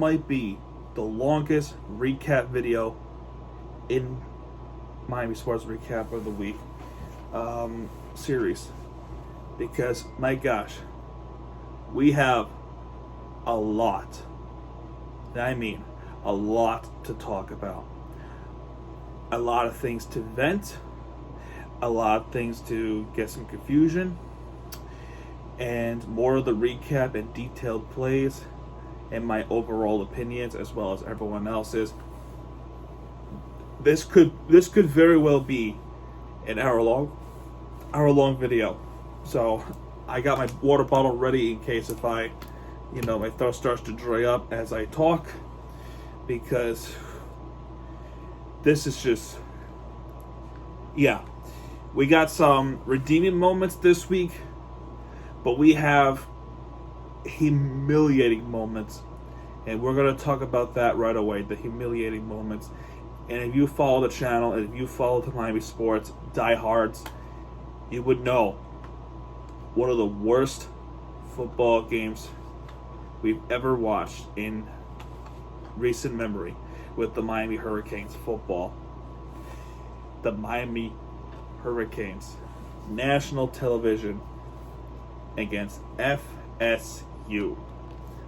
might be the longest recap video in Miami Sports Recap of the Week series. Because, my gosh, we have a lot. I mean, a lot to talk about. A lot of things to vent. A lot of things to get some confusion. And more of the recap and detailed plays and my overall opinions as well as everyone else's. This could very well be an hour long video. So I got my water bottle ready in case if my throat starts to dry up as I talk, because this is just, we got some redeeming moments this week, but we have humiliating moments, and we're going to talk about that right away, the humiliating moments. And if you follow the channel, and if you follow the Miami Sports diehards, you would know one of the worst football games we've ever watched in recent memory with the Miami Hurricanes football. The Miami Hurricanes, national television against FSU.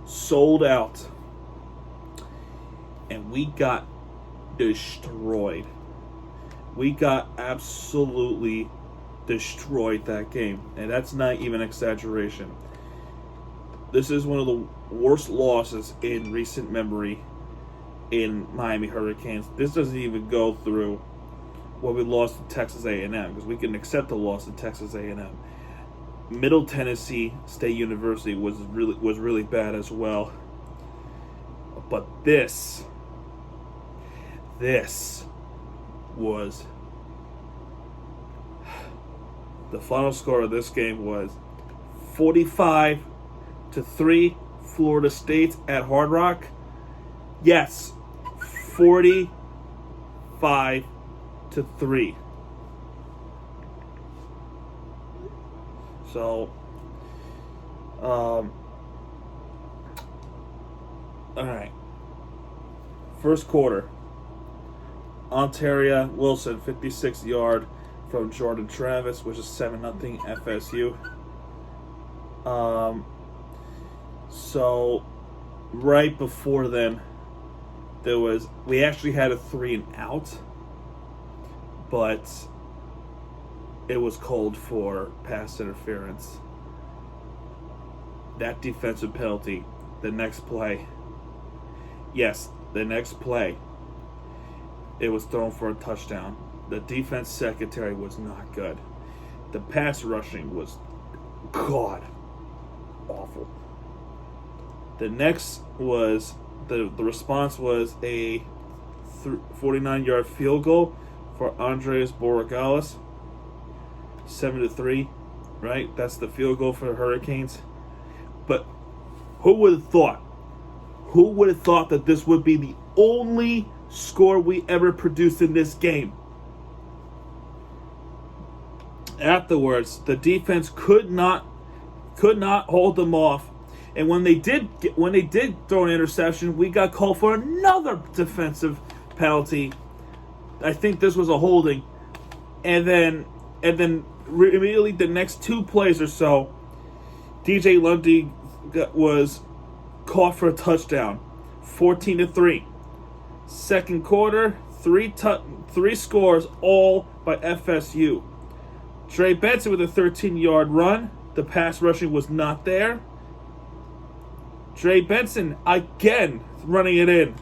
Sold out. And we got destroyed. We got absolutely destroyed that game. And that's not even exaggeration. This is one of the worst losses in recent memory in Miami Hurricanes. This doesn't even go through what we lost to Texas A&M, because we can accept the loss to Texas A&M. Middle Tennessee State University was really bad as well. But this was, the final score of this game was 45-3 Florida State at Hard Rock. Yes, 45-3. So, all right. First quarter. Ontario Wilson, 56-yard from Jordan Travis, which is 7-0 FSU. So, right before then, we actually had a 3-and-out, but it was called for pass interference. That defensive penalty, the next play, it was thrown for a touchdown. The defense secondary was not good. The pass rushing was god awful. The next was the response was a 49-yard field goal for Andres Borregales. 7-3, right? That's the field goal for the Hurricanes. But who would have thought? Who would have thought that this would be the only score we ever produced in this game? Afterwards, the defense could not hold them off, and when they did throw an interception, we got called for another defensive penalty. I think this was a holding, and then immediately the next two plays or so, DJ Lundy was caught for a touchdown, 14-3. Second quarter, three scores, all by FSU. Trey Benson with a 13-yard run. The pass rushing was not there. Trey Benson again running it in.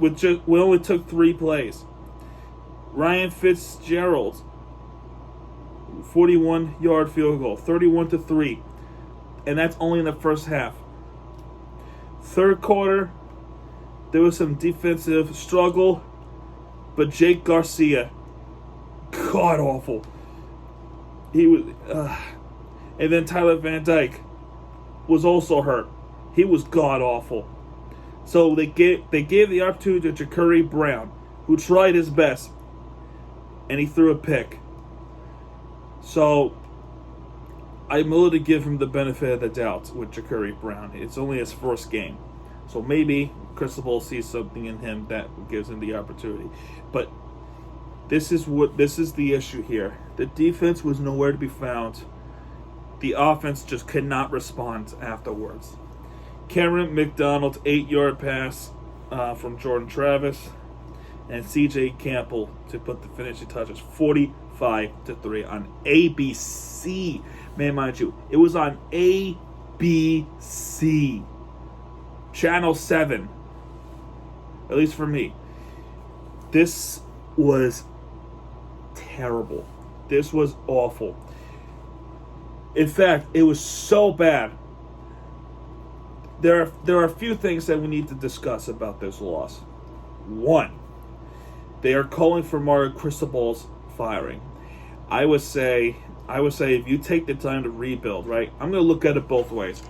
We only took 3 plays. Ryan Fitzgerald, 41-yard field goal, 31-3, and that's only in the first half. Third quarter, there was some defensive struggle, but Jake Garcia, god awful. He was, and then Tyler Van Dyke was also hurt. He was god awful. So they gave the opportunity to Ja'Curry Brown, who tried his best, and he threw a pick. So I'm willing to give him the benefit of the doubt with Ja'Curry Brown. It's only his first game. So maybe Cristobal sees something in him that gives him the opportunity. But this is the issue here. The defense was nowhere to be found. The offense just could not respond afterwards. Cameron McDonald's 8-yard pass from Jordan Travis, and C.J. Campbell to put the finishing touches, 45-3 on ABC. Man, mind you, it was on ABC, Channel 7, at least for me. This was terrible. This was awful. In fact, it was so bad. There are a few things that we need to discuss about this loss. One, they are calling for Mario Cristobal's firing. I would say if you take the time to rebuild, right? I'm going to look at it both ways.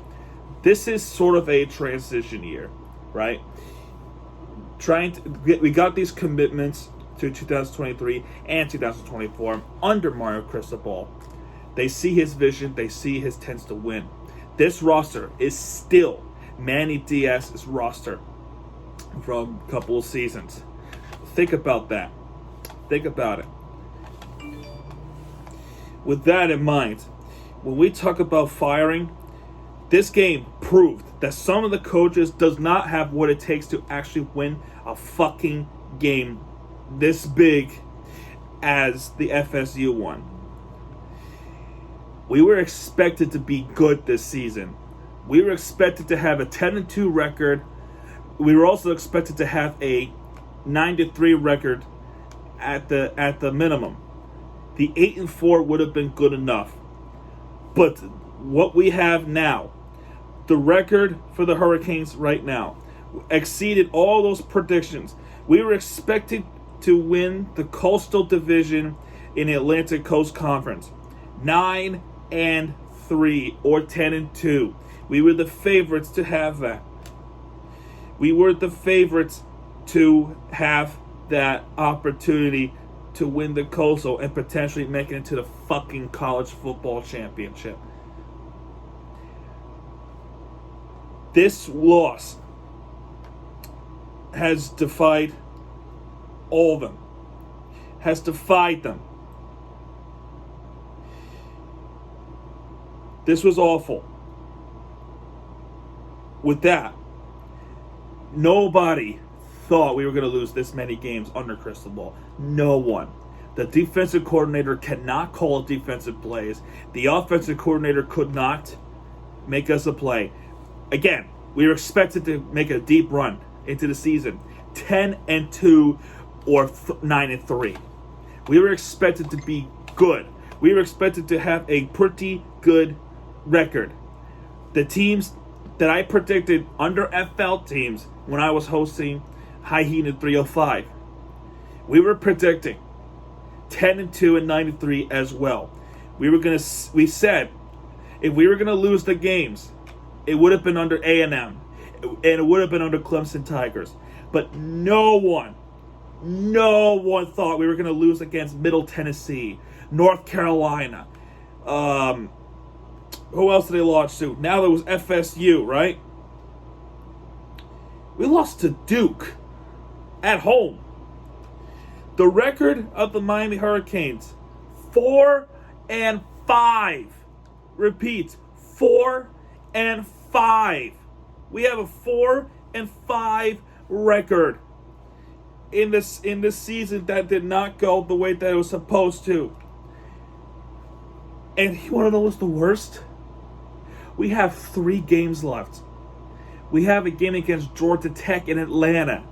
This is sort of a transition year, right? We got these commitments to 2023 and 2024 under Mario Cristobal. They see his vision. They see his tends to win. This roster is still Manny Diaz's roster from a couple of seasons. Think about that. Think about it. With that in mind, when we talk about firing, this game proved that some of the coaches does not have what it takes to actually win a fucking game this big as the FSU one. We were expected to be good this season. We were expected to have a 10-2 record. We were also expected to have a 9-3 record at the minimum. The 8-4 would have been good enough. But what we have now, the record for the Hurricanes right now, exceeded all those predictions. We were expected to win the Coastal Division in the Atlantic Coast Conference. 9-3 or 10-2. We were the favorites to have that. We were the favorites to have that opportunity to win the Coastal and potentially make it into the fucking college football championship. This loss has defied all of them. Has defied them. This was awful. With that, nobody thought we were going to lose this many games under Cristobal. No one. The defensive coordinator cannot call defensive plays. The offensive coordinator could not make us a play. Again, we were expected to make a deep run into the season. 10-2 or 9-3. We were expected to be good. We were expected to have a pretty good record. The teams that I predicted under FL teams when I was hosting High Heat in 305, we were predicting 10-2 and 9-3 as well. We said if we were gonna lose the games, it would have been under A&M, and it would have been under Clemson Tigers. But no one thought we were gonna lose against Middle Tennessee, North Carolina. Who else did they lose to? Now there was FSU, right? We lost to Duke at home. The record of the Miami Hurricanes, 4-5. Repeat, 4-5. We have a 4-5 record in this season that did not go the way that it was supposed to. And you want to know what's the worst? We have 3 games left. We have a game against Georgia Tech in Atlanta.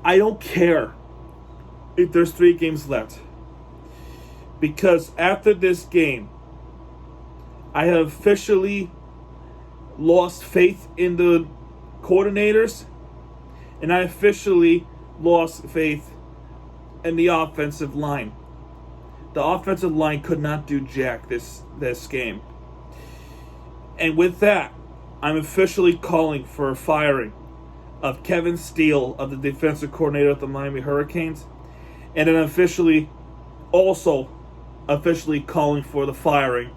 I don't care if there's 3 games left. Because after this game, I have officially lost faith in the coordinators, and I officially lost faith in the offensive line. The offensive line could not do jack this game. And with that, I'm officially calling for a firing of Kevin Steele, of the defensive coordinator of the Miami Hurricanes, and then officially calling for the firing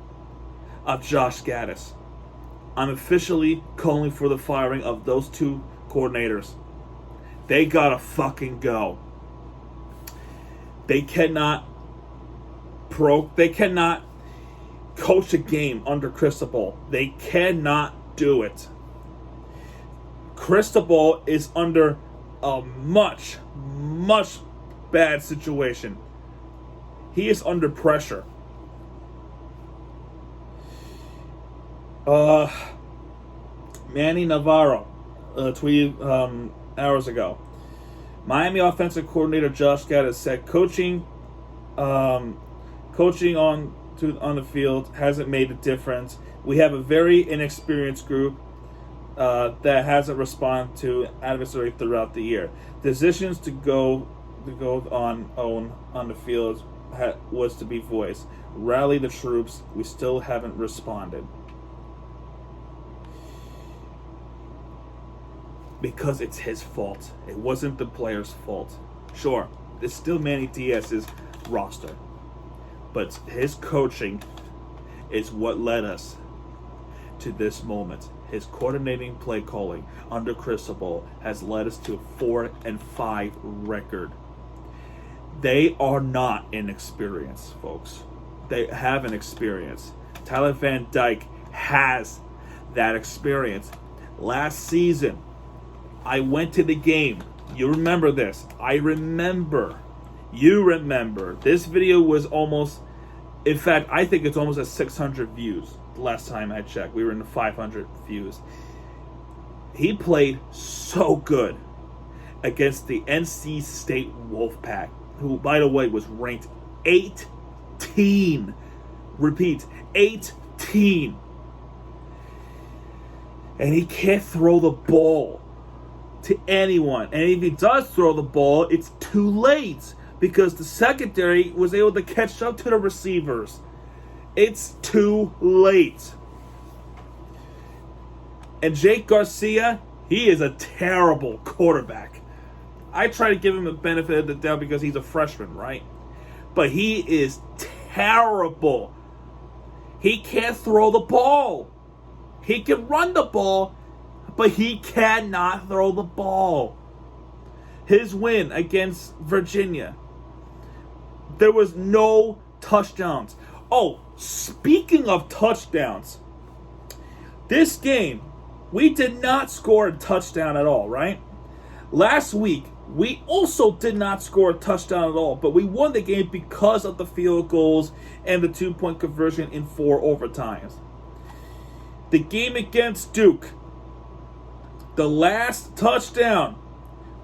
of Josh Gaddis. I'm officially calling for the firing of those two coordinators. They gotta fucking go. They cannot coach a game under Cristobal. They cannot do it. Cristobal is under a much bad situation. He is under pressure. Manny Navarro tweeted hours ago. Miami offensive coordinator Josh Gattis said coaching on the field hasn't made a difference. We have a very inexperienced group that hasn't responded to adversary throughout the year. Decisions to go on the field was to be voiced. Rally the troops. We still haven't responded. Because it's his fault. It wasn't the player's fault. Sure, it's still Manny Diaz's roster. But his coaching is what led us to this moment. His coordinating play calling under Cristobal has led us to a 4-5 record. They are not inexperienced, folks. They have an experience. Tyler Van Dyke has that experience. Last season, I went to the game. You remember this. I remember. You remember. This video was almost, in fact, I think it's almost at 600 views. Last time I checked, we were in the 500 views. He played so good against the NC State Wolfpack, who, by the way, was ranked 18. Repeat, 18. And he can't throw the ball to anyone. And if he does throw the ball, it's too late because the secondary was able to catch up to the receivers. It's too late. And Jake Garcia, he is a terrible quarterback. I try to give him the benefit of the doubt because he's a freshman, right? But he is terrible. He can't throw the ball. He can run the ball, but he cannot throw the ball. His win against Virginia, there was no touchdowns. Oh, speaking of touchdowns, this game, we did not score a touchdown at all, right? Last week, we also did not score a touchdown at all, but we won the game because of the field goals and the 2-point conversion in 4 overtimes. The game against Duke, the last touchdown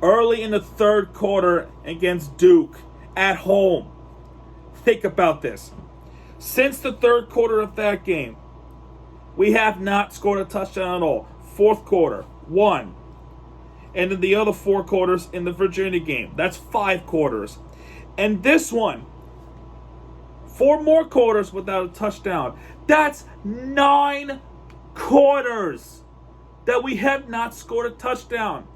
early in the third quarter against Duke at home. Think about this. Since the third quarter of that game, we have not scored a touchdown at all. Fourth quarter, 1. And then the other 4 quarters in the Virginia game. That's 5 quarters. And this one, 4 more quarters without a touchdown. That's 9 quarters that we have not scored a touchdown.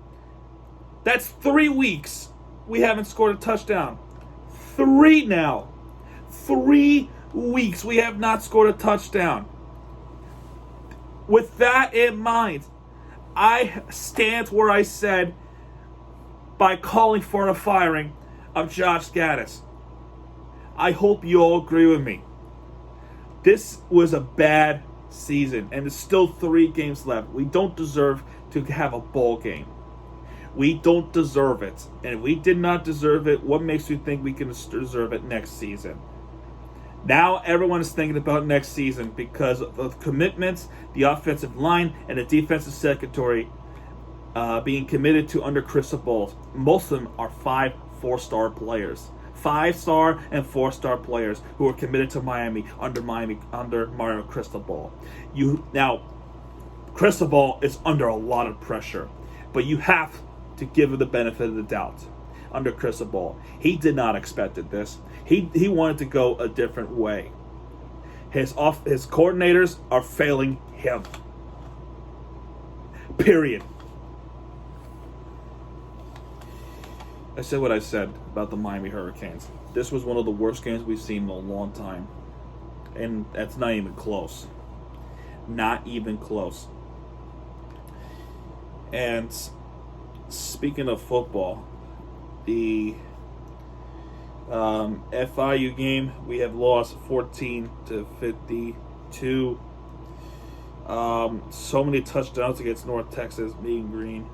That's 3 weeks we haven't scored a touchdown. 3 now. 3 weeks we have not scored a touchdown. With that in mind, I stand where I said by calling for a firing of Josh Gattis. I hope you all agree with me. This was a bad season, and there's still 3 games left. We don't deserve to have a bowl game. We don't deserve it. And if we did not deserve it, what makes you think we can deserve it next season? Now everyone is thinking about next season because of the commitments, the offensive line, and the defensive secretary being committed to under Cristobal. Most of them are 5 4-star players. 5-star and 4-star players who are committed to Miami under Mario Cristobal. Now, Cristobal is under a lot of pressure, but you have to give him the benefit of the doubt. Under Cristobal, he did not expect this. He wanted to go a different way. His coordinators are failing him. Period. I said what I said about the Miami Hurricanes. This was one of the worst games we've seen in a long time. And that's not even close. Not even close. And speaking of football, the FIU game, we have lost 14-52. So many touchdowns against North Texas, Mean Green.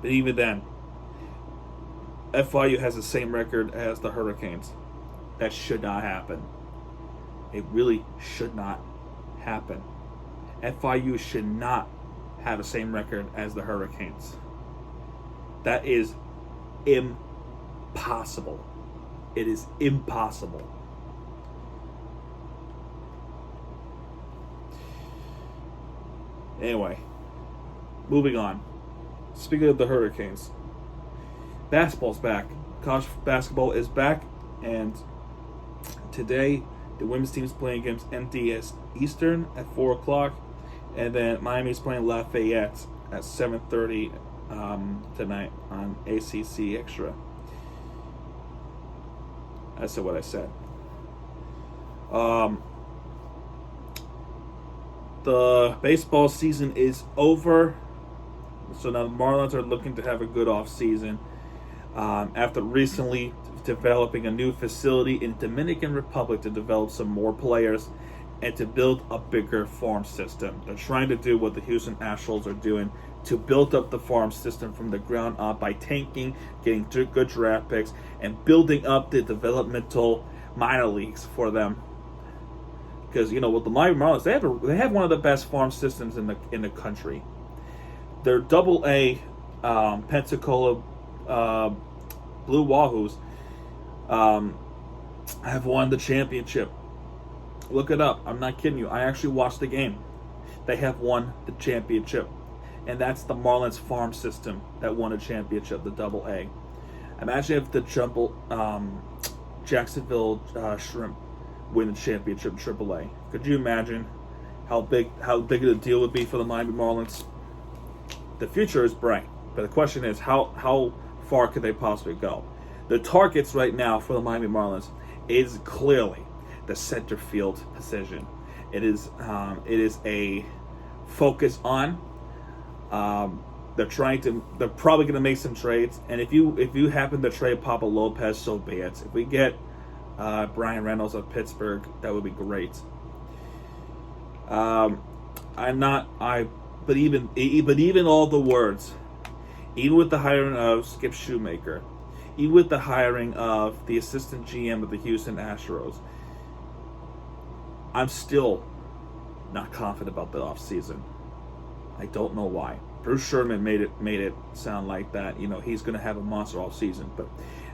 But even then, FIU has the same record as the Hurricanes. That should not happen. It really should not happen. FIU should not have the same record as the Hurricanes. That is impossible. It is impossible. Anyway, moving on. Speaking of the Hurricanes, basketball's back. College basketball is back, and today the women's team is playing against MTS Eastern at 4 o'clock, and then Miami's playing Lafayette at 7:30 tonight on ACC Extra. I said what I said. The baseball season is over, so now the Marlins are looking to have a good off season after recently developing a new facility in Dominican Republic to develop some more players and to build a bigger farm system. They're trying to do what the Houston Astros are doing, to build up the farm system from the ground up by tanking, getting good draft picks, and building up the developmental minor leagues for them. Because, you know, with the Miami Marlins, they have one of the best farm systems in the country. Their Double-A Pensacola Blue Wahoos have won the championship. Look it up. I'm not kidding you. I actually watched the game. They have won the championship. And that's the Marlins farm system that won a championship, the Double-A. Imagine if the Jacksonville Shrimp win the championship in AAA. Could you imagine how big of a deal would be for the Miami Marlins? The future is bright, but the question is how far could they possibly go? The targets right now for the Miami Marlins is clearly the center field position. It is a focus on. They're probably going to make some trades, and if you happen to trade Papa Lopez, so be it. If we get Brian Reynolds of Pittsburgh, that would be great. But even all the words, even with the hiring of Skip Shoemaker, even with the hiring of the assistant GM of the Houston Astros, I'm still not confident about the offseason. I don't know why. Bruce Sherman made it sound like that. You know, he's going to have a monster offseason. But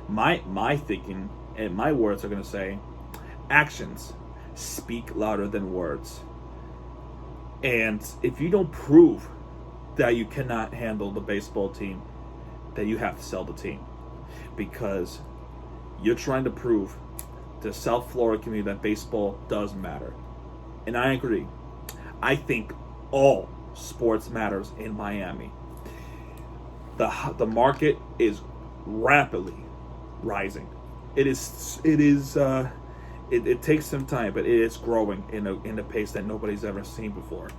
my thinking and my words are going to say, actions speak louder than words. And if you don't prove that you cannot handle the baseball team, then you have to sell the team. Because you're trying to prove to South Florida community that baseball does matter. And I agree. I think all sports matters in Miami. The market is rapidly rising. It takes some time, but it is growing in a pace that nobody's ever seen before.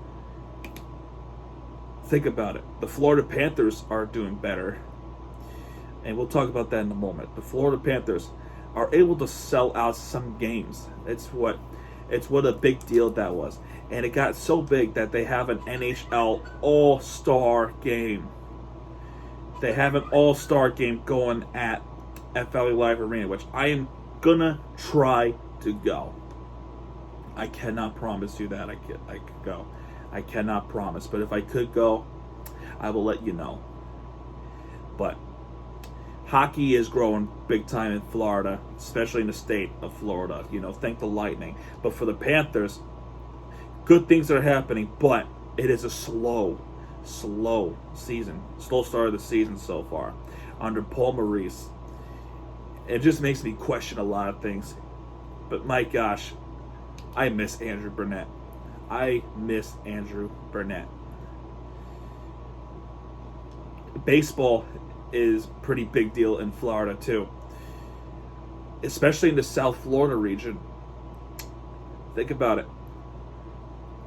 Think about it. The Florida Panthers are doing better, and we'll talk about that in a moment. The Florida Panthers are able to sell out some games. It's what a big deal that was. And it got so big that they have an NHL All-Star game. They have an All-Star game going at Valley Live Arena, which I am gonna try to go. I cannot promise you that I could go. I cannot promise, but if I could go, I will let you know. But hockey is growing big time in Florida, especially in the state of Florida. You know, thank the Lightning. But for the Panthers, good things are happening, but it is a slow season. Slow start of the season so far under Paul Maurice. It just makes me question a lot of things. But my gosh, I miss Andrew Burnett. Baseball is pretty big deal in Florida too, especially in the South Florida region. Think about it.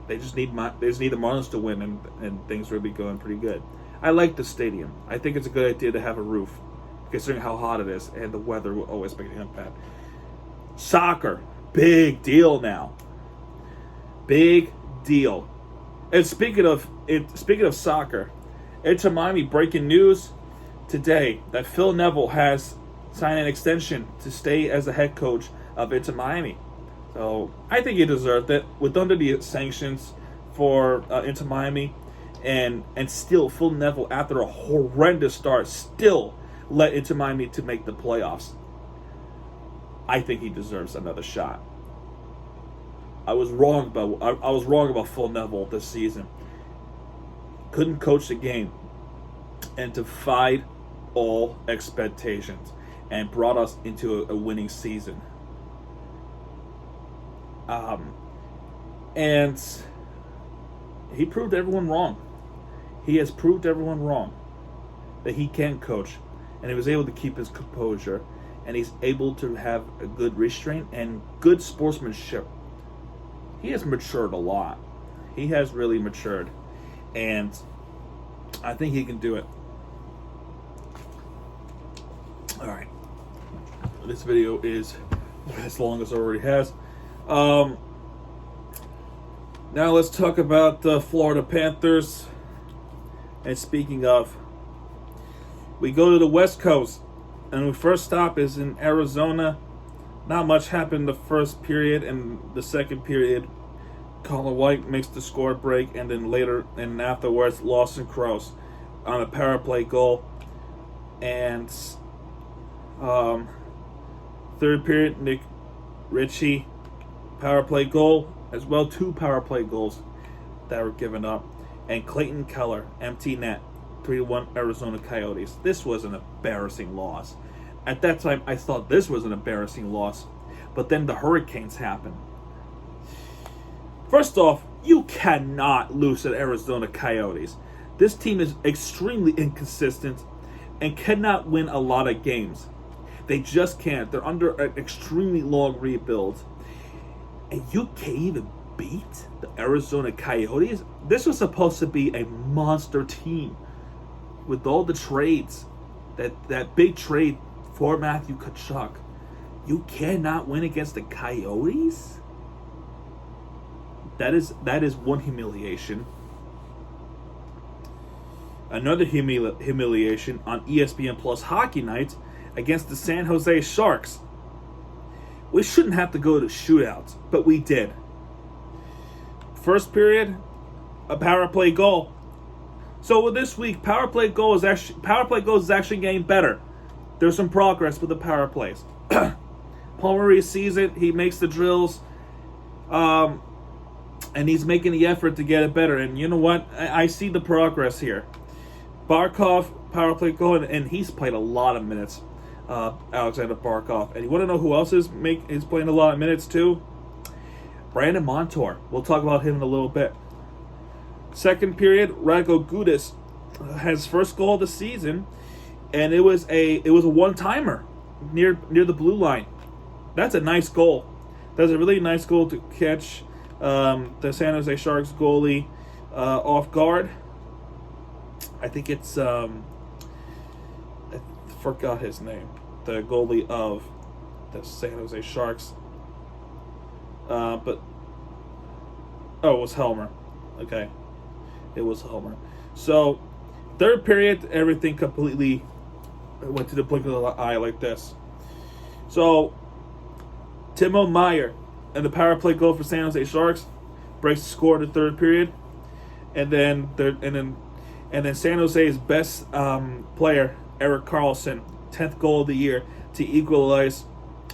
They just need the Marlins to win, and things will be going pretty good. I like the stadium. I think it's a good idea to have a roof, considering how hot it is, and the weather will always make an impact. Soccer, big deal now. Big deal. And speaking of soccer, Inter Miami, breaking news today that Phil Neville has signed an extension to stay as the head coach of Inter Miami. So I think he deserved it. With under the sanctions for Inter Miami, and still Phil Neville, after a horrendous start, still led Inter Miami to make the playoffs. I think he deserves another shot. I was wrong about Phil Neville this season. Couldn't coach the game and defied all expectations and brought us into a winning season. And he proved everyone wrong. He has proved everyone wrong that he can coach, and he was able to keep his composure, and he's able to have a good restraint and good sportsmanship. He has matured a lot. He has really matured, and I think he can do it. All right. This video is as long as it already has. Now let's talk about the Florida Panthers. And speaking of, we go to the West Coast, and the first stop is in Arizona. Not much happened the first period, and the second period, Colin White makes the score break, and then later and afterwards, Lawson Crouse on a power play goal. And third period, Nick Ritchie power play goal as well. 2 power play goals that were given up. And Clayton Keller, empty net, 3-1 Arizona Coyotes. This was an embarrassing loss. At that time, I thought this was an embarrassing loss. But then the Hurricanes happened. First off, you cannot lose to Arizona Coyotes. This team is extremely inconsistent and cannot win a lot of games. They just can't. They're under an extremely long rebuild. And you can't even beat the Arizona Coyotes? This was supposed to be a monster team with all the trades. That big trade for Matthew Tkachuk. You cannot win against the Coyotes? That is one humiliation. Another humiliation on ESPN Plus Hockey Night against the San Jose Sharks. We shouldn't have to go to shootouts, but we did. First period, a power play goal. So with this week, power play goals is actually getting better. There's some progress with the power plays. Paul Maurice sees it. He makes the drills, and he's making the effort to get it better. And you know what? I see the progress here. Barkov, power play goal, and he's played a lot of minutes. Alexander Barkov. And you want to know who else is playing a lot of minutes too? Brandon Montour. We'll talk about him in a little bit. Second period, Radko Gudas has his first goal of the season, and it was a one-timer near the blue line. That's a nice goal. That's a really nice goal to catch the San Jose Sharks goalie off guard. I think it's I forgot his name. The goalie of the San Jose Sharks. It was Helmer. Okay. It was Helmer. So, third period, everything completely went to the blink of the eye like this. So, Timo Meier and the power play goal for San Jose Sharks breaks the score in the third period, and then San Jose's best player, Erik Karlsson, 10th goal of the year to equalize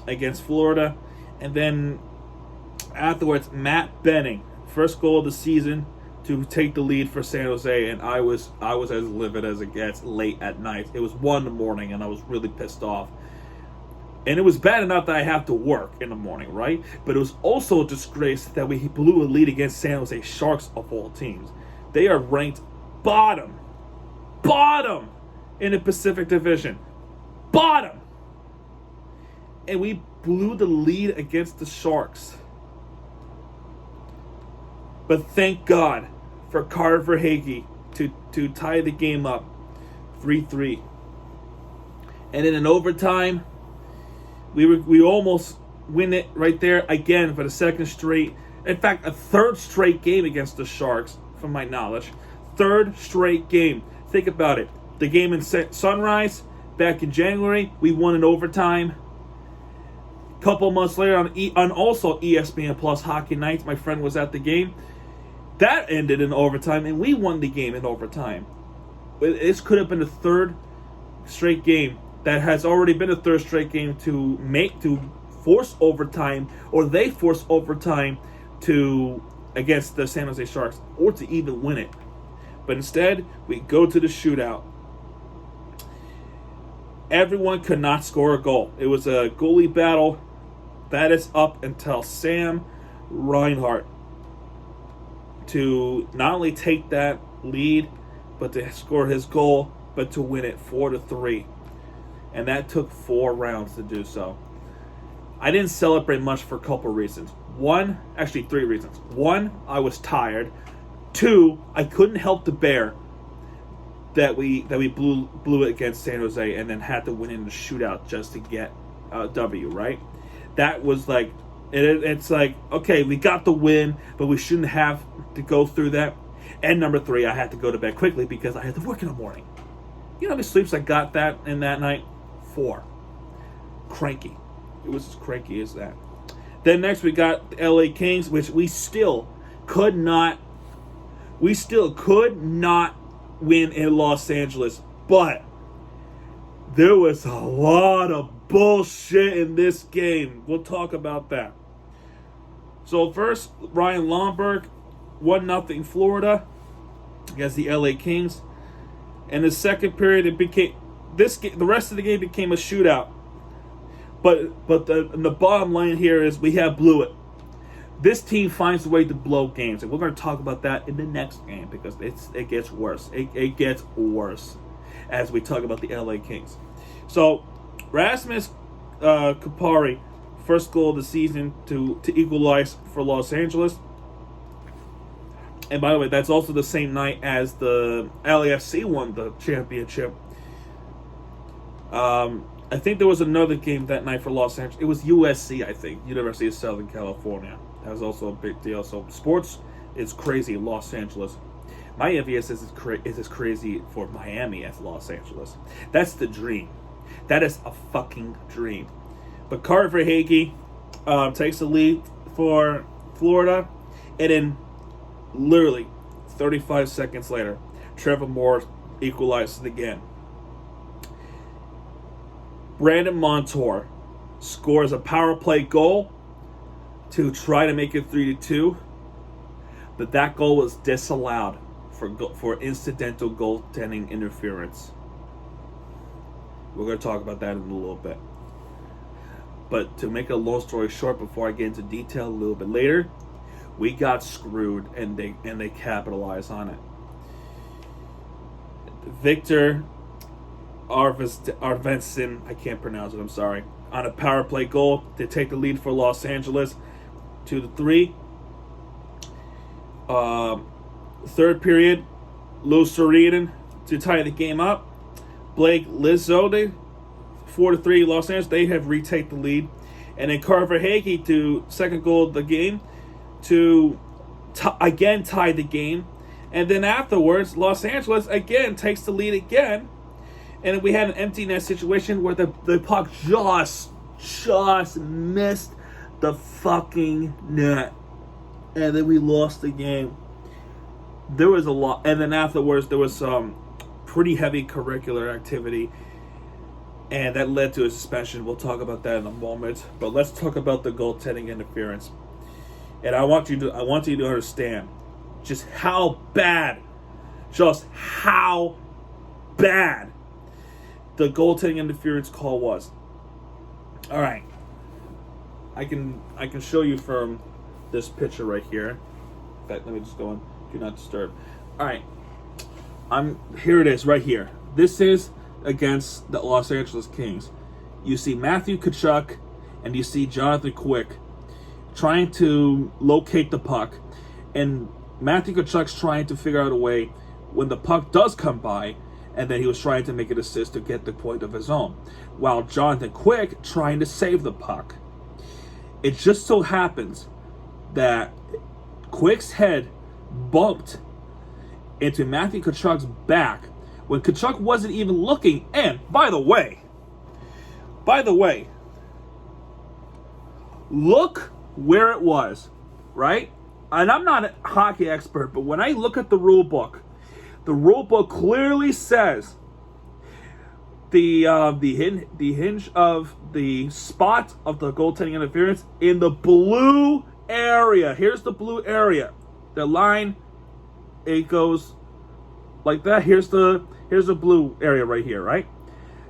against Florida, and then afterwards, Matt Benning, first goal of the season to take the lead for San Jose, and I was as livid as it gets late at night. It was 1 a.m, and I was really pissed off. And it was bad enough that I have to work in the morning, right? But it was also a disgrace that we blew a lead against San Jose Sharks of all teams. They are ranked bottom in the Pacific Division. Bottom! And we blew the lead against the Sharks. But thank God for Carver Hagee to tie the game up 3-3. And then in overtime, we almost win it right there again for the second straight. In fact, a third straight game against the Sharks, from my knowledge. Third straight game. Think about it. The game in Sunrise back in January, we won in overtime. A couple months later on also ESPN Plus Hockey Nights, my friend was at the game. That ended in overtime, and we won the game in overtime. This could have been the third straight game that has already been a third straight game to force overtime, or they force overtime against the San Jose Sharks, or to even win it. But instead, we go to the shootout. Everyone could not score a goal. It was a goalie battle. That is up until Sam Reinhart to not only take that lead, but to score his goal, but to win it 4-3. And that took 4 rounds to do so. I didn't celebrate much for a couple reasons. 3 reasons. 1, I was tired. 2, I couldn't help the bear that we blew it against San Jose and then had to win in the shootout just to get a W, right? That was like, it's like, okay, we got the win, but we shouldn't have to go through that. And number 3, I had to go to bed quickly because I had to work in the morning. You know how many sleeps I got that night? 4. Cranky. It was as cranky as that. Then next we got the LA Kings, which we still could not win in Los Angeles. But there was a lot of bullshit in this game. We'll talk about that. So first, Ryan Lomberg, 1-0 Florida against the LA Kings. In the second period, the rest of the game became a shootout. But the bottom line here is we have blew it. This team finds a way to blow games, and we're going to talk about that in the next game because it gets worse. It gets worse as we talk about the LA Kings. So Rasmus Kupari, first goal of the season to equalize for Los Angeles. And by the way, that's also the same night as the LAFC won the championship. I think there was another game that night for Los Angeles. It was USC, I think, University of Southern California. That was also a big deal. So sports is crazy in Los Angeles. My envious is as crazy for Miami as Los Angeles. That's the dream. That is a fucking dream. But Carver Hagee takes the lead for Florida, and then literally 35 seconds later, Trevor Moore equalizes again. Brandon Montour scores a power play goal to try to make it 3-2, but that goal was disallowed for incidental goaltending interference. We're going to talk about that in a little bit. But to make a long story short, before I get into detail a little bit later, we got screwed and they capitalized on it. Victor Arvidsson, I can't pronounce it, I'm sorry, on a power play goal to take the lead for Los Angeles 2-3. Third period, Lou Sarinen to tie the game up. Blake Lizotte, 4-3 Los Angeles. They have retake the lead. And then Carver Hagee to second goal of the game to again tie the game. And then afterwards, Los Angeles again takes the lead again. And then we had an empty net situation where the puck just missed the fucking net. And then we lost the game. There was a lot. And then afterwards, there was some pretty heavy curricular activity. And that led to a suspension. We'll talk about that in a moment. But let's talk about the goaltending interference. And I want you to understand just how bad the goaltending interference call was. All right. I can show you from this picture right here. In fact, let me just go on Do Not Disturb. All right. Here it is right here. This is against the Los Angeles Kings. You see Matthew Tkachuk and you see Jonathan Quick trying to locate the puck. And Matthew Tkachuk's trying to figure out a way when the puck does come by, and then he was trying to make an assist to get the point of his own, while Jonathan Quick trying to save the puck. It just so happens that Quick's head bumped into Matthew Tkachuk's back when Tkachuk wasn't even looking. And by the way, look where it was, right? And I'm not a hockey expert, but when I look at the rule book clearly says the hinge of the spot of the goaltending interference in the blue area. Here's the blue area. The line, it goes like that. Here's the blue area right here, right?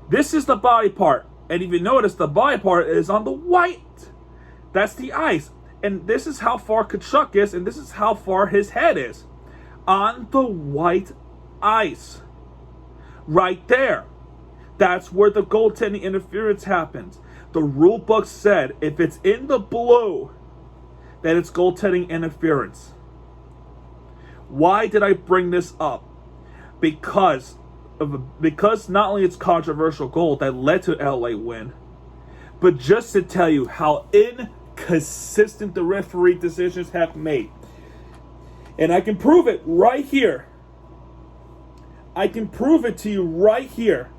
This is the body part. And if you notice, the body part is on the white. That's the ice. And this is how far Tkachuk is, and this is how far his head is. On the white ice. Right there. That's where the goaltending interference happens. The rule book said if it's in the blue, then it's goaltending interference. Why did I bring this up? Because not only it's controversial goal that led to LA win, but just to tell you how inconsistent the referee decisions have made. And I can prove it right here. I can prove it to you right here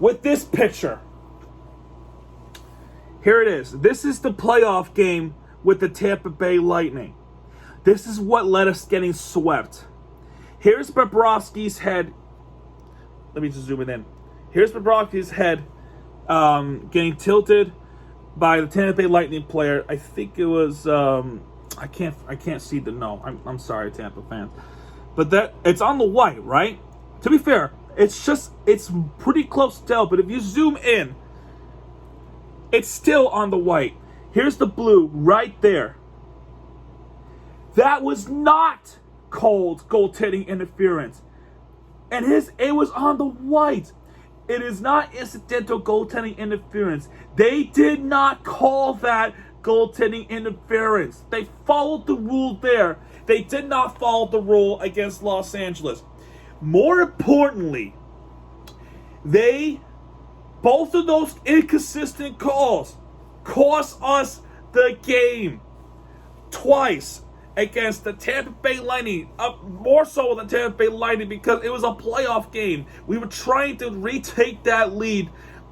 with this picture. Here it is. This is the playoff game with the Tampa Bay Lightning. This is what led us getting swept. Here's Bobrovsky's head. Let me just zoom it in. Here's Bobrovsky's head getting tilted by the Tampa Bay Lightning player. I think it was I can't see the no. I'm sorry, Tampa fans. But that it's on the white, right? To be fair, it's pretty close to tell, but if you zoom in, it's still on the white. Here's the blue right there. That was not called goaltending interference. And it was on the white. It is not incidental goaltending interference. They did not call that goaltending interference. They followed the rule there. They did not follow the rule against Los Angeles. More importantly, both of those inconsistent calls cost us the game twice against the Tampa Bay Lightning, more so than Tampa Bay Lightning because it was a playoff game. We were trying to retake that lead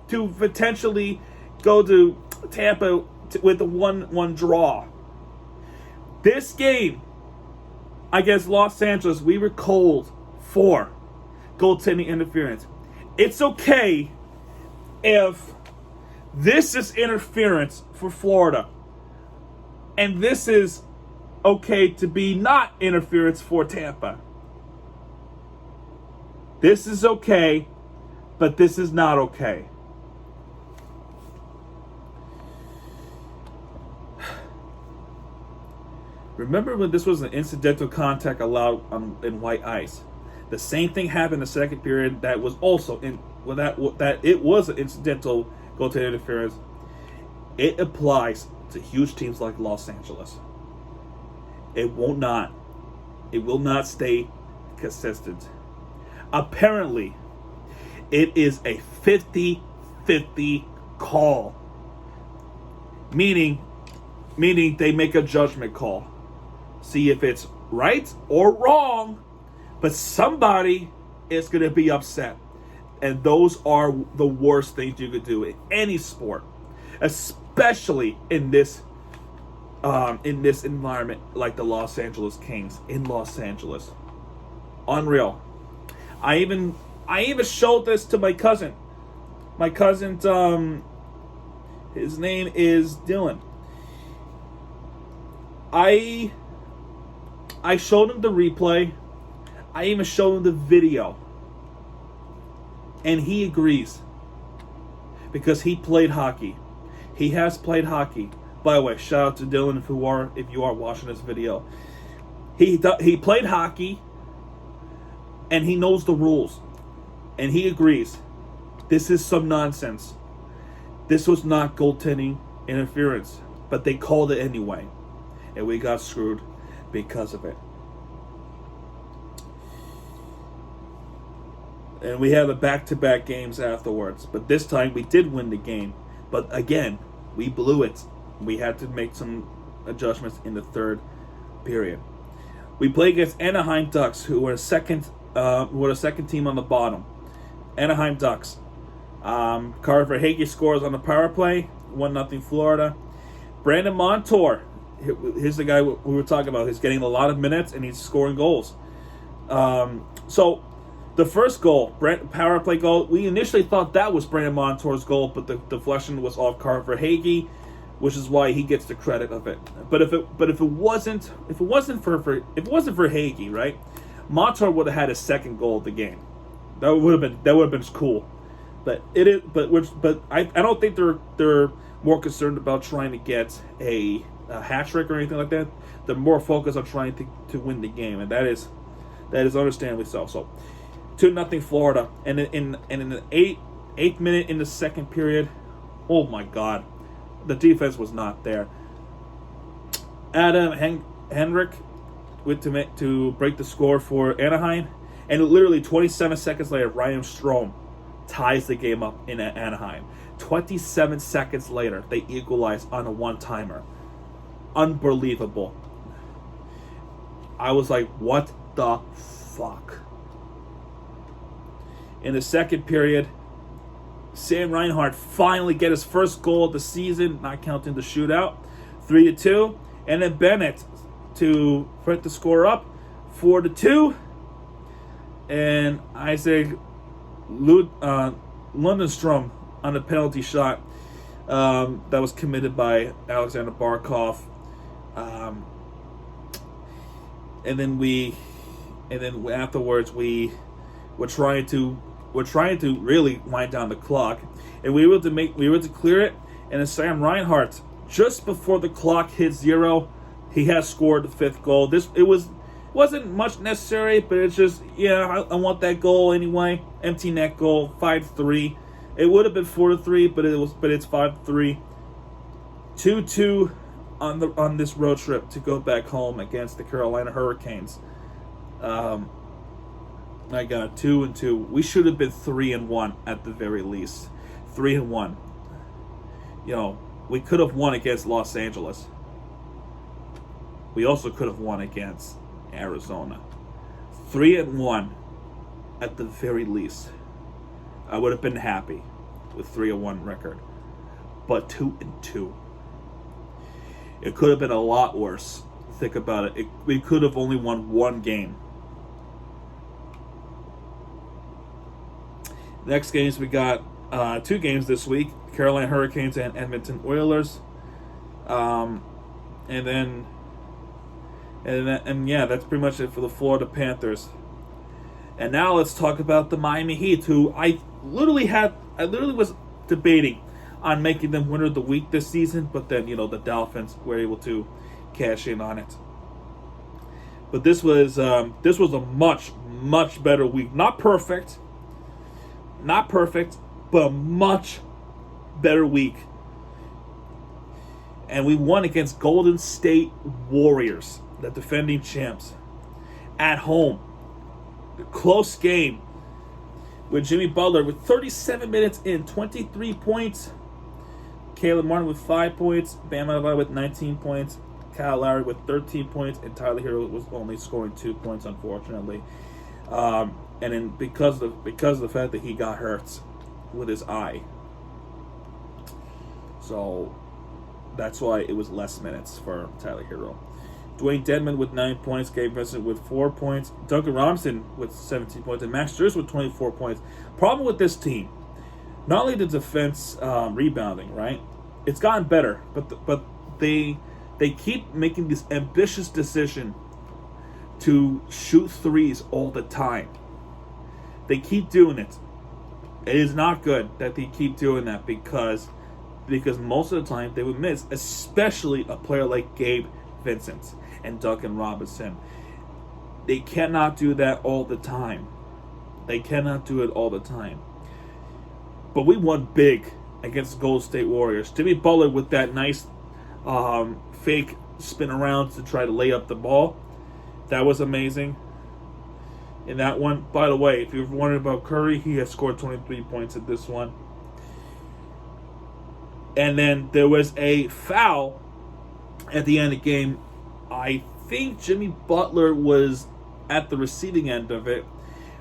to potentially go to Tampa with a 1-1 draw. This game against Los Angeles, we were called for goaltending interference. It's okay if this is interference for Florida, and this is okay to be not interference for Tampa. This is okay, but this is not okay. Remember when this was an incidental contact allowed in white ice? The same thing happened in the second period. That was also that it was an incidental goaltending interference. It applies to huge teams like Los Angeles. It will not stay consistent. Apparently, it is a 50-50 call. Meaning they make a judgment call. See if it's right or wrong, but somebody is going to be upset. And those are the worst things you could do in any sport, especially in this environment like the Los Angeles Kings in Los Angeles. Unreal. I even showed this to my cousin. My cousin, his name is Dylan. I showed him the replay. I even showed him the video. And he agrees. Because he played hockey. He has played hockey. By the way, shout out to Dylan if you are watching this video. He played hockey. And he knows the rules. And he agrees. This is some nonsense. This was not goaltending interference. But they called it anyway. And we got screwed because of it. And we have a back-to-back games afterwards. But this time we did win the game. But again, we blew it. We had to make some adjustments in the third period. We played against Anaheim Ducks, who were a second team on the bottom. Anaheim Ducks. Carver Hagee scores on the power play. 1-0 Florida. Brandon Montour. Here's the guy we were talking about. He's getting a lot of minutes and he's scoring goals. So the first goal, power play goal, we initially thought that was Brandon Montour's goal, but the deflection was off Carver Hagee, which is why he gets the credit of it. But if it wasn't for Hagee, right? Montour would have had his second goal of the game. That would have been cool. But it is. But I don't think they're more concerned about trying to get a hat trick or anything like that. They're more focused on trying to win the game, and that is understandably so. So 2-0 Florida, and in the eighth minute in the second period, oh my God, the defense was not there. Adam Henrik went to break the score for Anaheim, and literally 27 seconds later, Ryan Strome ties the game up in Anaheim. 27 seconds later, they equalize on a one-timer. Unbelievable. I was like, what the fuck? In the second period, Sam Reinhart finally get his first goal of the season, not counting the shootout. 3-2. And then Bennett to put the score up. 4-2. And Isaac Lundenstrom on a penalty shot that was committed by Alexander Barkov. And then afterwards we were trying to really wind down the clock, and we were to clear it. And then Sam Reinhart, just before the clock hit 0, he has scored the fifth goal. Wasn't much necessary, but it's just, I want that goal anyway. Empty net goal, 5-3. It would have been 4-3, but it's 5-3. 2-2 on this road trip to go back home against the Carolina Hurricanes. I got 2-2. We should have been 3-1 at the very least. 3-1. We could have won against Los Angeles. We also could have won against Arizona. 3-1 at the very least. I would have been happy with 3-1 record. But 2-2. It could have been a lot worse. Think about it. We could have only won one game. Next games, we got 2 games this week: Carolina Hurricanes and Edmonton Oilers. And that's pretty much it for the Florida Panthers. And now let's talk about the Miami Heat, who I literally was debating on making them winner of the week this season, but then the Dolphins were able to cash in on it. But this was a much better week. Not perfect, but a much better week. And we won against Golden State Warriors, the defending champs, at home. A close game with Jimmy Butler with 37 minutes in, 23 points. Caleb Martin with 5 points. Bam Adebayo with 19 points. Kyle Lowry with 13 points. And Tyler Hero was only scoring 2 points, unfortunately. And then because of the fact that he got hurt with his eye. So that's why it was less minutes for Tyler Hero. Dwayne Dedman with 9 points, Gabe Vincent with 4 points, Duncan Robinson with 17 points, and Max Strus with 24 points. Problem with this team, not only the defense rebounding, right? It's gotten better, but they keep making this ambitious decision to shoot threes all the time. They keep doing it. It is not good that they keep doing that because most of the time they would miss, especially a player like Gabe Vincent and Duncan Robinson. They cannot do that all the time. They cannot do it all the time. But we won big against the Golden State Warriors. Jimmy Butler with that nice fake spin around to try to lay up the ball. That was amazing. in that one. By the way, if you're wondering about Curry, he has scored 23 points in this one. And then there was a foul at the end of the game. I think Jimmy Butler was at the receiving end of it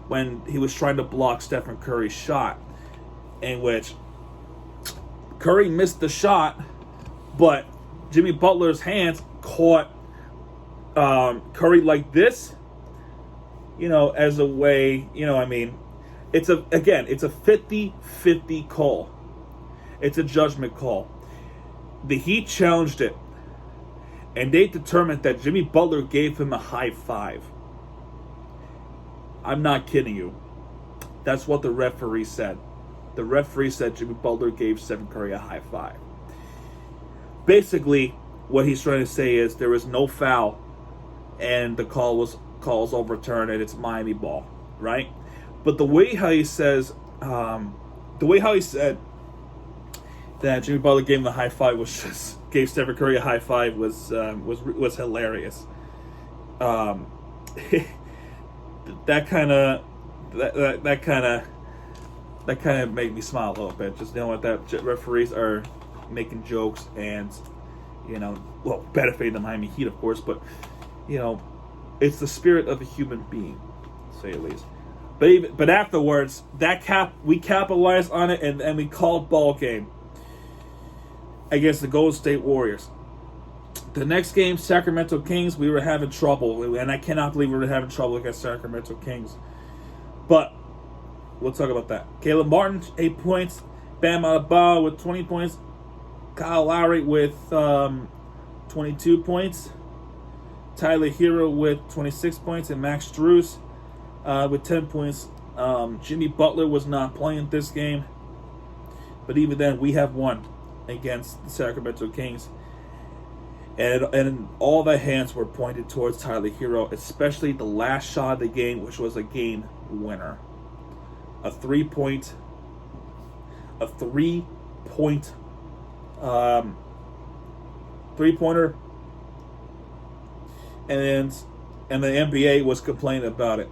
when he was trying to block Stephen Curry's shot, in which Curry missed the shot, but Jimmy Butler's hands caught Curry like this, as a way, it's a 50-50 call. It's a judgment call. The Heat challenged it, and they determined that Jimmy Butler gave him a high five. I'm not kidding you. That's what the referee said. The referee said Jimmy Butler gave Stephen Curry a high five. Basically, what he's trying to say is there was no foul, and the call was overturned, and it's Miami ball, right? But the way how he said that Jimmy Butler gave him a high five gave Stephen Curry a high five was hilarious. That kind of made me smile a little bit, just knowing that referees are making jokes and benefiting the Miami Heat, of course, but it's the spirit of a human being, to say the least. But afterwards, we capitalized on it and we called ball game against the Golden State Warriors. The next game, Sacramento Kings, we were having trouble, and I cannot believe we were having trouble against Sacramento Kings. But we'll talk about that. Caleb Martin, 8 points. Bam Adebayo with 20 points. Kyle Lowry with 22 points. Tyler Hero with 26 points. And Max Strus with 10 points. Jimmy Butler was not playing this game. But even then, we have won against the Sacramento Kings. And all the hands were pointed towards Tyler Hero, especially the last shot of the game, which was a game winner. A three-pointer. And the NBA was complaining about it.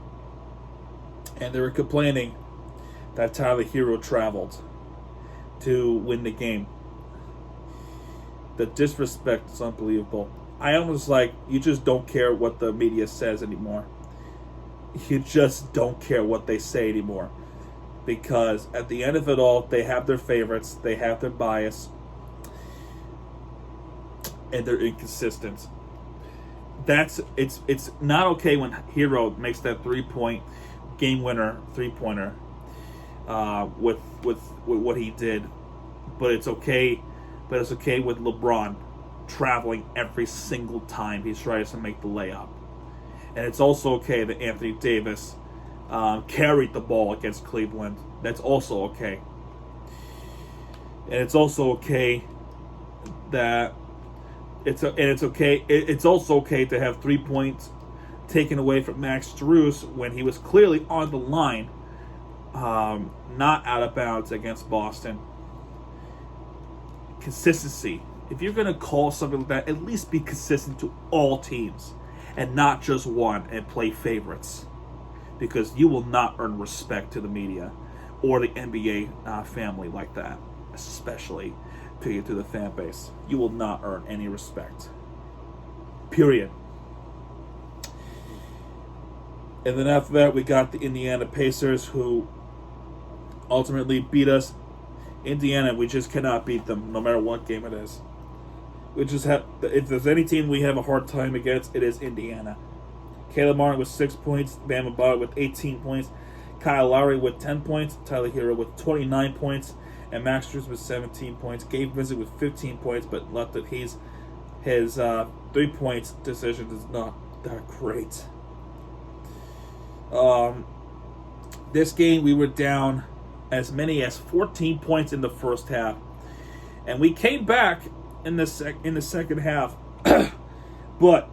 And they were complaining that Tyler Hero traveled to win the game. The disrespect is unbelievable. I almost you just don't care what the media says anymore. You just don't care what they say anymore. Because at the end of it all, they have their favorites, they have their bias, and they're inconsistent. It's not okay when Hero makes that 3-point game winner 3-pointer with what he did, but it's okay. But it's okay with LeBron traveling every single time he tries to make the layup. And it's also okay that Anthony Davis carried the ball against Cleveland. That's also okay. And it's also okay that it's also okay to have 3 points taken away from Max Strus when he was clearly on the line, not out of bounds against Boston. Consistency. If you're going to call something like that, at least be consistent to all teams and not just one and play favorites, because you will not earn respect to the media or the NBA family like that, especially to the fan base. You will not earn any respect. Period. And then after that, we got the Indiana Pacers, who ultimately beat us. Indiana, we just cannot beat them, no matter what game it is. We just have, if there's any team we have a hard time against, it is Indiana. Caleb Martin with 6 points, Bam Adebayo with 18 points, Kyle Lowry with 10 points, Tyler Hero with 29 points, and Max Strus with 17 points. Gabe Vincent with 15 points, but left it. His 3 points decision is not that great. This game we were down as many as 14 points in the first half, and we came back in the second half, but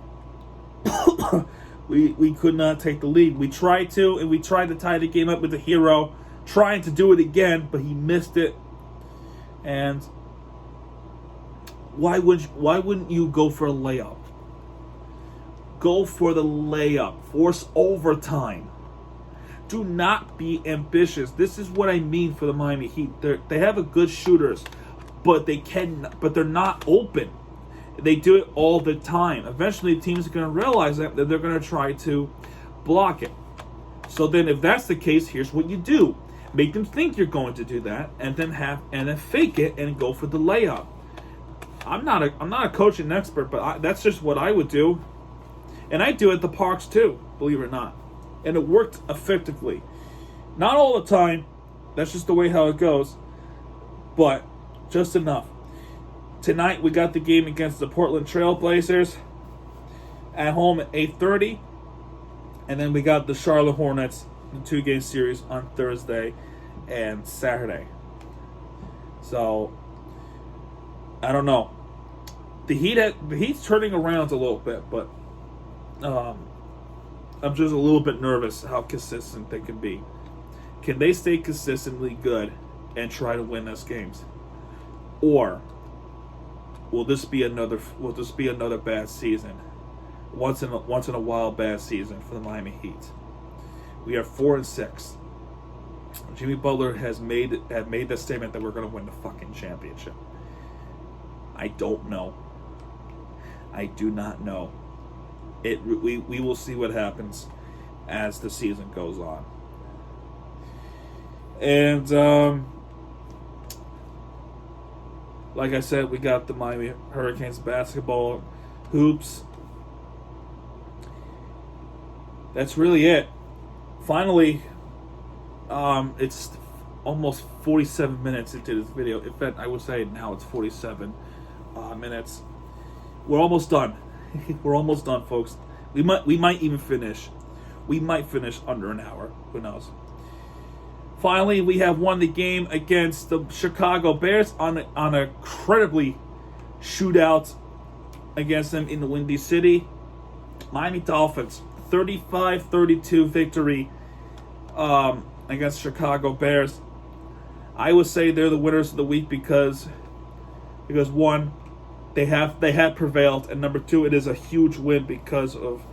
we could not take the lead. We tried to tie the game up with the Hero, trying to do it again, but he missed it. And why wouldn't you go for a layup? Go for the layup. Force overtime. Do not be ambitious. This is what I mean for the Miami Heat. They have a good shooters, but they're not open. They do it all the time. Eventually, teams are going to realize that they're going to try to block it. So then, if that's the case, here's what you do: make them think you're going to do that, and then fake it and go for the layup. I'm not a coaching expert, but that's just what I would do, and I do it at the Parks too, believe it or not, and it worked effectively. Not all the time. That's just the way how it goes, but just enough. Tonight we got the game against the Portland Trail Blazers at home at 8:30. And then we got the Charlotte Hornets in 2-game series on Thursday and Saturday. So, I don't know. The Heat's turning around a little bit, but I'm just a little bit nervous how consistent they can be. Can they stay consistently good and try to win us games? Or will this be another bad season? Once in a while bad season for the Miami Heat. We are 4-6. Jimmy Butler had made the statement that we're going to win the fucking championship. I don't know. I do not know. We will see what happens as the season goes on. And like I said, we got the Miami Hurricanes basketball hoops. That's really it. Finally, it's almost 47 minutes into this video. In fact, I would say now it's 47 minutes. We're almost done. We're almost done, folks. We might even finish. We might finish under an hour. Who knows? Finally, we have won the game against the Chicago Bears on an incredibly shootout against them in the Windy City. Miami Dolphins. 35-32 victory against Chicago Bears. I would say they're the winners of the week because one, they have prevailed, and number two, it is a huge win because of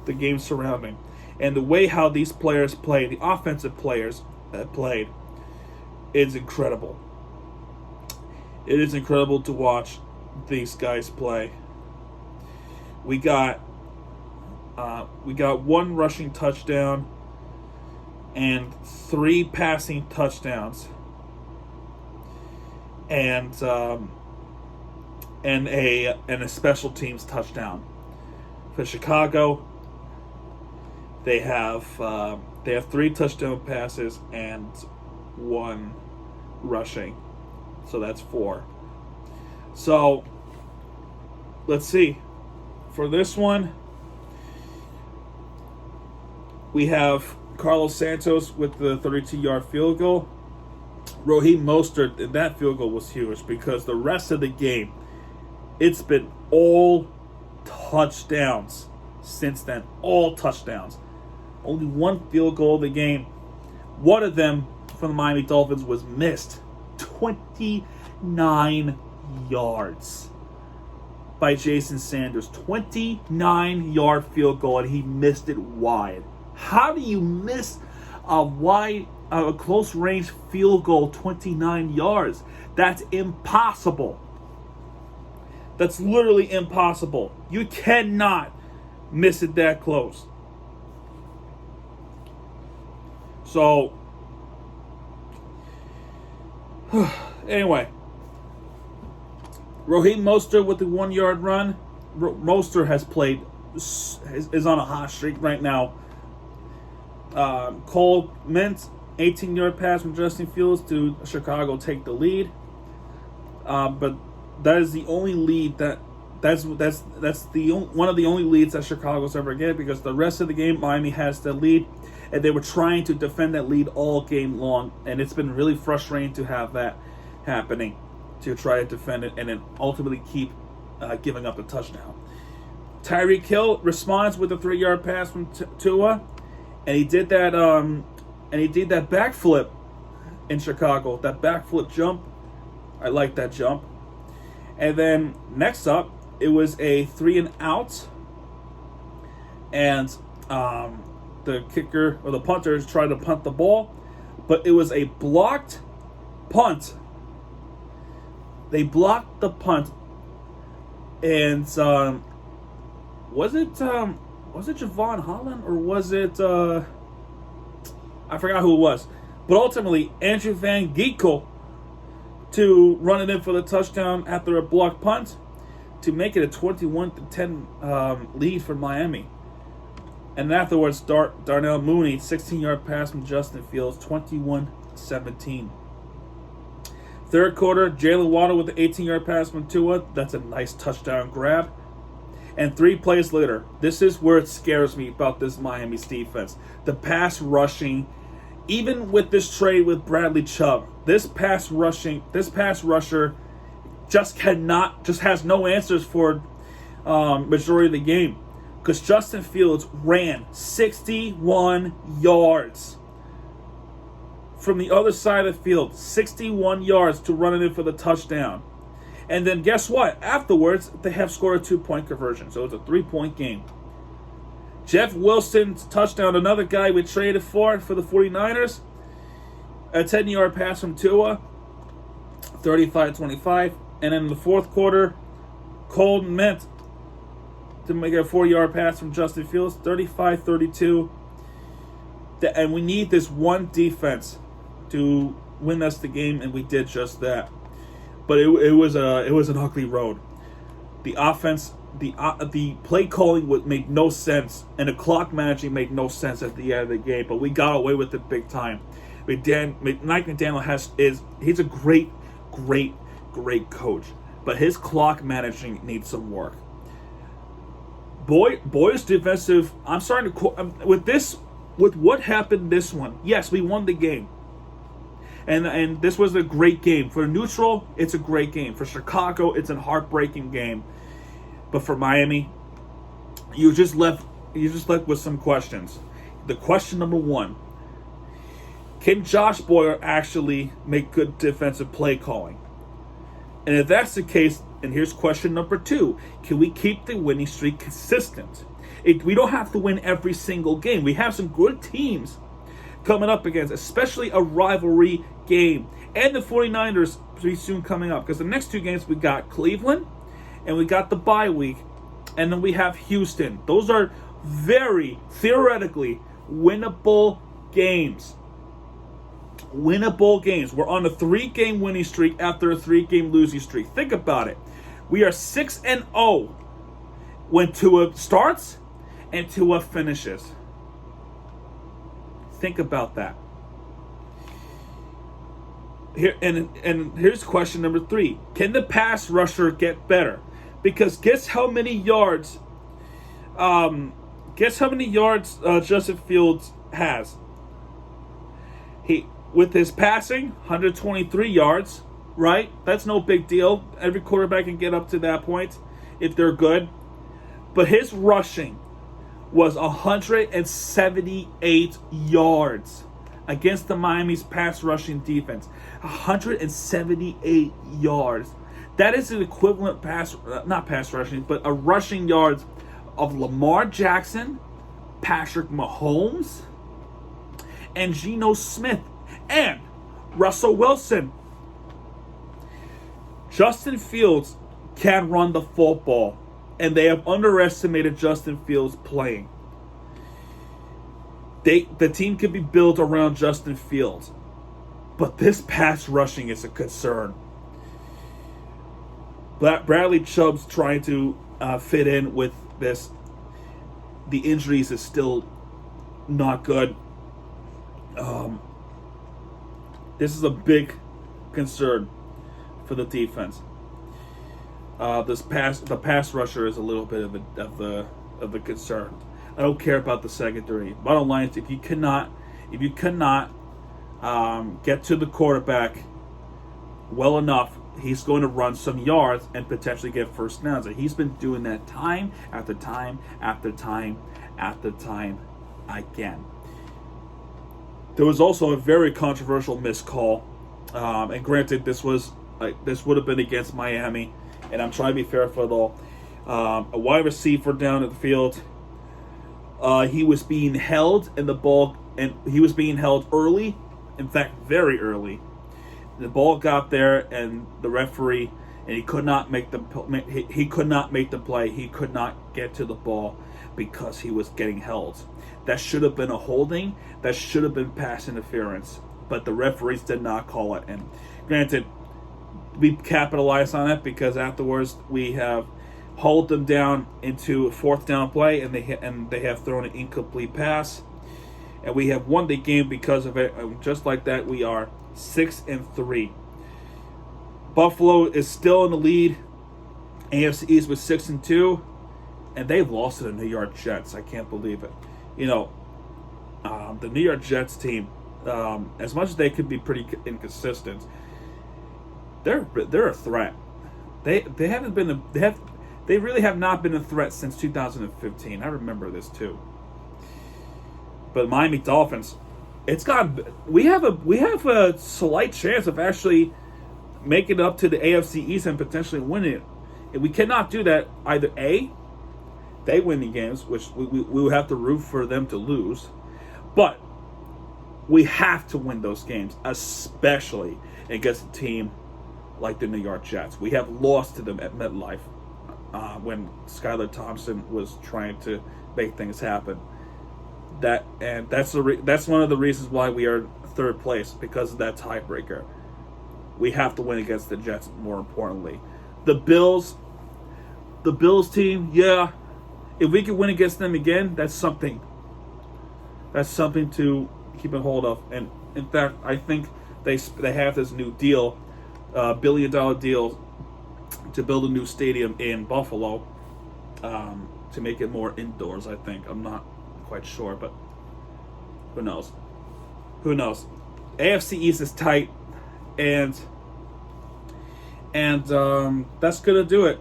the game surrounding and the way how these players play. The offensive players that played is incredible. It is incredible to watch these guys play. We got one rushing touchdown and 3 passing touchdowns, and a special teams touchdown. For Chicago, they have 3 touchdown passes and 1 rushing, so that's 4. So let's see. For this one, we have Carlos Santos with the 32-yard field goal. Raheem Mostert, and that field goal was huge because the rest of the game, it's been all touchdowns since then. All touchdowns. Only 1 field goal of the game. One of them from the Miami Dolphins was missed. 29 yards by Jason Sanders. 29-yard field goal, and he missed it wide. How do you miss a close-range field goal 29 yards? That's impossible. That's literally impossible. You cannot miss it that close. So, anyway, Raheem Mostert with the 1-yard run. Mostert has played, is on a hot streak right now. Cole Mint, 18-yard pass from Justin Fields to Chicago take the lead. But that is the only lead that's one of the only leads that Chicago's ever get, because the rest of the game Miami has the lead, and they were trying to defend that lead all game long, and it's been really frustrating to have that happening, to try to defend it and then ultimately keep giving up a touchdown. Tyreek Hill responds with a 3-yard pass from Tua. And he did that. That backflip in Chicago. That backflip jump. I like that jump. And then next up, it was a 3-and-out. And the kicker or the punter tried to punt the ball, but it was a blocked punt. They blocked the punt, and was it Javon Holland or was it I forgot who it was, but ultimately Andrew Van Ginkel to run it in for the touchdown after a blocked punt to make it a 21-10 lead for Miami. And afterwards, Darnell Mooney, 16-yard pass from Justin Fields, 21-17. Third quarter, Jalen Waddle with the 18-yard pass from Tua. That's a nice touchdown grab. And 3 plays later, this is where it scares me about this Miami's defense. The pass rushing, even with this trade with Bradley Chubb, this pass rusher just has no answers for majority of the game. Because Justin Fields ran 61 yards from the other side of the field, 61 yards to run it in for the touchdown. And then guess what? Afterwards, they have scored a 2-point conversion. So it's a 3-point game. Jeff Wilson's touchdown, another guy we traded for the 49ers. A 10-yard pass from Tua, 35-25. And in the fourth quarter, Cole Kmet to make a 4-yard pass from Justin Fields, 35-32. And we need this one defense to win us the game, and we did just that. But it was an ugly road. The offense, the play calling made no sense, and the clock managing made no sense at the end of the game. But we got away with it big time. Mike McDaniel he's a great coach, but his clock managing needs some work. Boyd's defensive. I'm starting to with what happened this one. Yes, we won the game. And this was a great game. For neutral, it's a great game. For Chicago, it's a heartbreaking game. But for Miami, you just left with some questions. The question number 1, can Josh Boyer actually make good defensive play calling? And if that's the case, and here's question number 2, can we keep the winning streak consistent? We don't have to win every single game. We have some good teams coming up against, especially a rivalry game. And the 49ers pretty soon coming up, because the next 2 games we got Cleveland and we got the bye week, and then we have Houston. Those are very theoretically winnable games. Winnable games. We're on a 3-game winning streak after a 3-game losing streak. Think about it. We are 6-0 when Tua starts and Tua finishes. Think about that. Here and here's question number 3. Can the pass rusher get better? Because guess how many yards Justin Fields has? With his passing, 123 yards, right? That's no big deal. Every quarterback can get up to that point if they're good. But his rushing was 178 yards against the Miami's pass rushing defense. 178 yards. That is an equivalent not pass rushing, but a rushing yards of Lamar Jackson, Patrick Mahomes, and Geno Smith, and Russell Wilson. Justin Fields can run the football, and they have underestimated Justin Fields playing. The team could be built around Justin Fields, but this pass rushing is a concern. Bradley Chubb's trying to fit in with this. The injuries is still not good. This is a big concern for the defense. The pass rusher is a little bit of the concern. I don't care about the secondary. Bottom line is, if you cannot get to the quarterback well enough, he's going to run some yards and potentially get first downs. And he's been doing that time after time after time after time again. There was also a very controversial missed call, and granted, this would have been against Miami, and I'm trying to be fair for it all. A wide receiver down at the field He was being held, and he was being held early. In fact, very early. The ball got there, and the referee, and he could not make the play. He could not get to the ball because he was getting held. That should have been a holding. That should have been pass interference. But the referees did not call it. And granted, we capitalized on it because afterwards we have hauled them down into a fourth down play, and they have thrown an incomplete pass, and we have won the game because of it. And just like that, we are 6-3. Buffalo is still in the lead. AFC East with 6-2, and they've lost to the New York Jets. I can't believe it. The New York Jets team, as much as they could be pretty inconsistent, they're a threat. They really have not been a threat since 2015. I remember this too. But Miami Dolphins, we have a slight chance of actually making it up to the AFC East and potentially winning it. If we cannot do that, either A, they win the games, which we will have to root for them to lose, but we have to win those games, especially against a team like the New York Jets. We have lost to them at MetLife when Skylar Thompson was trying to make things happen. That's one of the reasons why we are third place, because of that tiebreaker. We have to win against the Jets. More importantly, the Bills team, yeah. If we can win against them again, that's something. That's something to keep a hold of. And in fact, I think they have this new deal, $1 billion deal, to build a new stadium in Buffalo, to make it more indoors. I think, I'm not quite sure, but who knows? AFC East is tight, and that's gonna do it.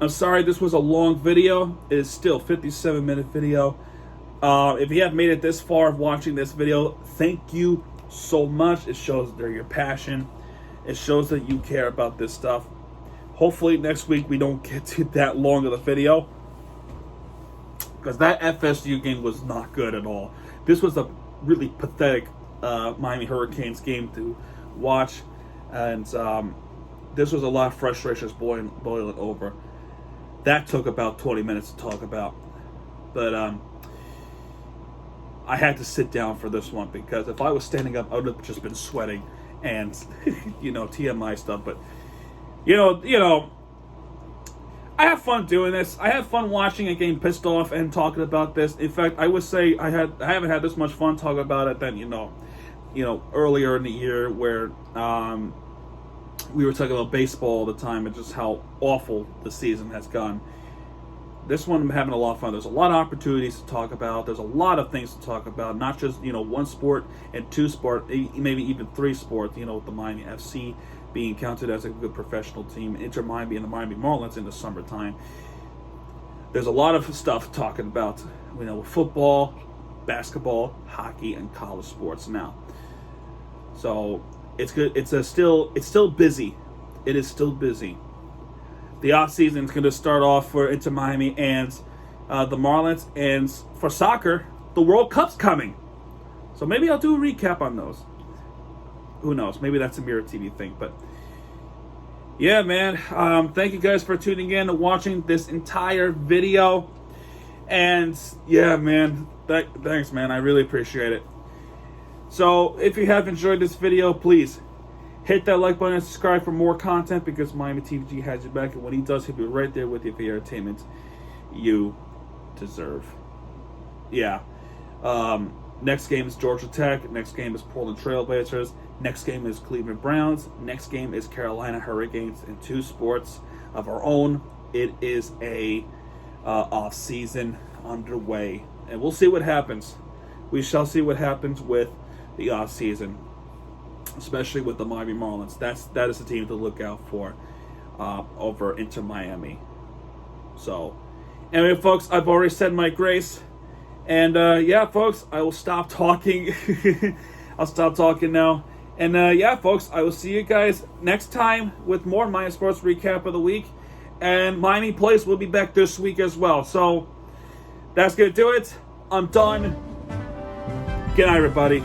I'm sorry this was a long video. It is still a 57-minute video. If you have made it this far watching this video, thank you so much. It shows your passion. It shows that you care about this stuff. Hopefully next week we don't get to that long of a video, because that FSU game was not good at all. This was a really pathetic Miami Hurricanes game to watch, and this was a lot of frustrations boiling over. That took about 20 minutes to talk about, but I had to sit down for this one, because if I was standing up, I would have just been sweating and TMI stuff. But I have fun doing this. I have fun watching and getting pissed off and talking about this. In fact, I would say I haven't had this much fun talking about it than earlier in the year, where we were talking about baseball all the time and just how awful the season has gone. This one, I'm having a lot of fun. There's a lot of opportunities to talk about. There's a lot of things to talk about, not just one sport and two sport, maybe even three sports. With the Miami FC being counted as a good professional team, Inter Miami and the Miami Marlins in the summertime. There's a lot of stuff talking about, football, basketball, hockey, and college sports now. So it's good. It's still busy. It is still busy. The off season is going to start off for Inter Miami and the Marlins, and for soccer, the World Cup's coming. So maybe I'll do a recap on those. Who knows? Maybe that's a Mirror TV thing. But yeah, man. Thank you guys for tuning in and watching this entire video. And yeah, man. Thanks, man. I really appreciate it. So if you have enjoyed this video, please hit that like button and subscribe for more content, because Miami TVG has your back, and when he does, he'll be right there with you for the entertainment you deserve. Yeah. Next game is Georgia Tech. Next game is Portland Trailblazers. Next game is Cleveland Browns. Next game is Carolina Hurricanes. In two sports of our own, it is a off season underway, and we'll see what happens. We shall see what happens with the off season, especially with the Miami Marlins. That is the team to look out for over Inter Miami. So, anyway, folks, I've already said my grace, and yeah, folks, I will stop talking. I'll stop talking now, and yeah, folks, I will see you guys next time with more Miami Sports recap of the week, and Miami Place will be back this week as well. So, That's going to do it. I'm done. Good night, everybody.